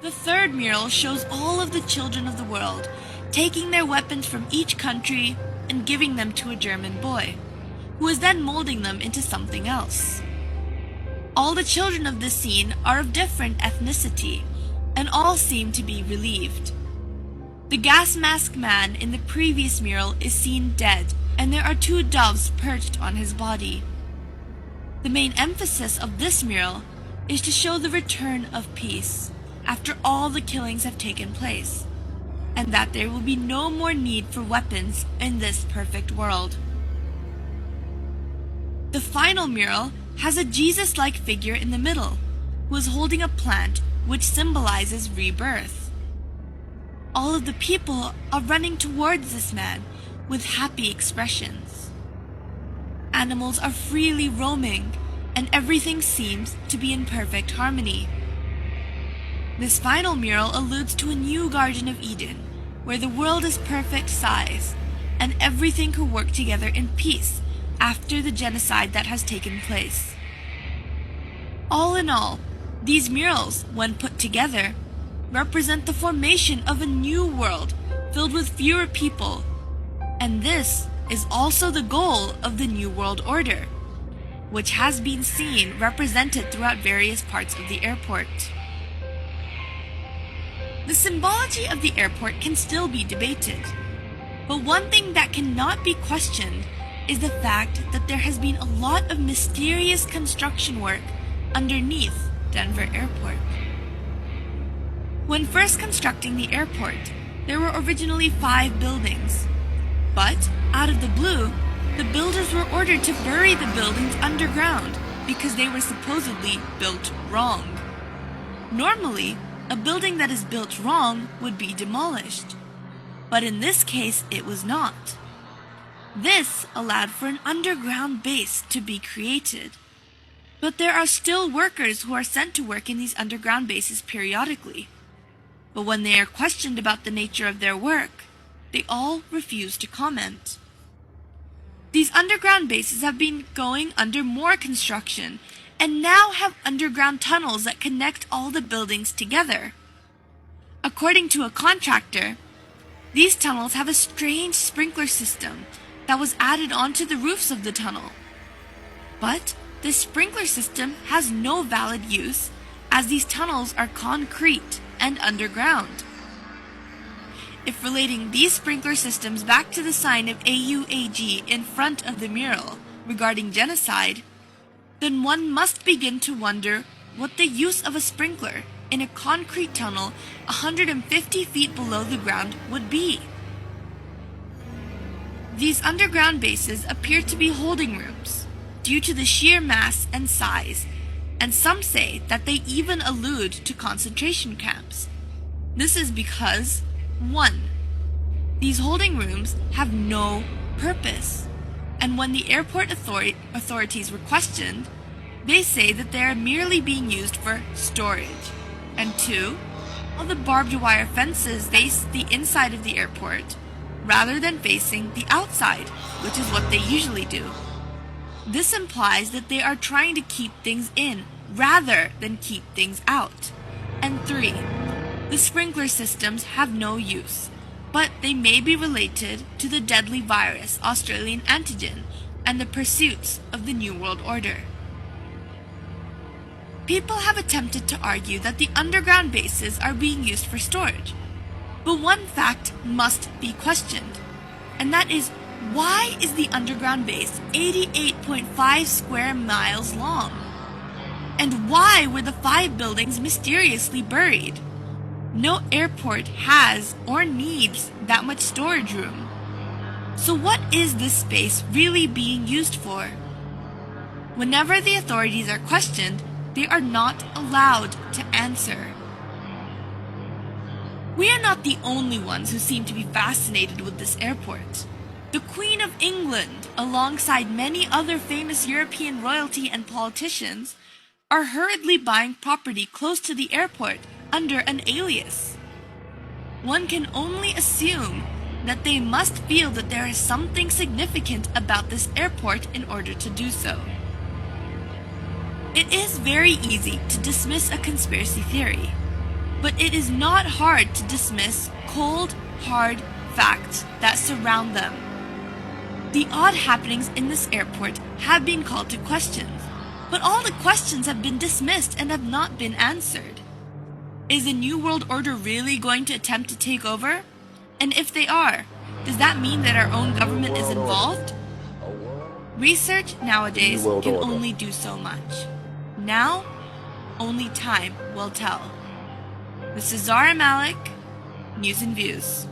The third mural shows all of the children of the world taking their weapons from each country and giving them to a German boy, who is then molding them into something else. All the children of this scene are of different ethnicity, and all seem to be relieved. The gas mask man in the previous mural is seen dead, and there are two doves perched on his body. The main emphasis of this mural is to show the return of peace after all the killings have taken place, and that there will be no more need for weapons in this perfect world. The final mural has a Jesus-like figure in the middle, who is holding a plant which symbolizes rebirth. All of the people are running towards this man with happy expressions. Animals are freely roaming, and everything seems to be in perfect harmony. This final mural alludes to a new Garden of Eden, where the world is perfect size, and everything could work together in peace after the genocide that has taken place. All in all, these murals, when put together, represent the formation of a new world filled with fewer people, and this is also the goal of the New World Order, which has been seen represented throughout various parts of the airport. The symbology of the airport can still be debated, but one thing that cannot be questioned is the fact that there has been a lot of mysterious construction work underneath Denver Airport. When first constructing the airport, there were originally 5 buildings, but out of the blue, the builders were ordered to bury the buildings underground because they were supposedly built wrong. Normally, a building that is built wrong would be demolished, but in this case it was not. This allowed for an underground base to be created. But there are still workers who are sent to work in these underground bases periodically. But when they are questioned about the nature of their work, they all refuse to comment. These underground bases have been going under more construction and now have underground tunnels that connect all the buildings together. According to a contractor, these tunnels have a strange sprinkler system that was added onto the roofs of the tunnel. But this sprinkler system has no valid use, as these tunnels are concrete and underground. If relating these sprinkler systems back to the sign of AUAG in front of the mural regarding genocide, then one must begin to wonder what the use of a sprinkler in a concrete tunnel 150 feet below the ground would be. These underground bases appear to be holding rooms due to the sheer mass and size, and some say that they even allude to concentration camps. This is because, 1. These holding rooms have no purpose, and when the airport authorities were questioned, they say that they are merely being used for storage. And 2. All the barbed wire fences face the inside of the airport rather than facing the outside, which is what they usually do. This implies that they are trying to keep things in rather than keep things out. And 3. The sprinkler systems have no use, but they may be related to the deadly virus Australian antigen and the pursuits of the New World Order. People have attempted to argue that the underground bases are being used for storage, but one fact must be questioned, and that is, why is the underground base 88.5 square miles long? And why were the 5 buildings mysteriously buried? No airport has or needs that much storage room. So what is this space really being used for? Whenever the authorities are questioned, they are not allowed to answer. We are not the only ones who seem to be fascinated with this airport. The Queen of England, alongside many other famous European royalty and politicians, are hurriedly buying property close to the airport under an alias. One can only assume that they must feel that there is something significant about this airport in order to do so. It is very easy to dismiss a conspiracy theory, but it is not hard to dismiss cold, hard facts that surround them. The odd happenings in this airport have been called to questions, but all the questions have been dismissed and have not been answered. Is the New World Order really going to attempt to take over? And if they are, does that mean that our own government is involved? Research nowadays can only do so much. Now, only time will tell. This is Zara Malik, News and Views.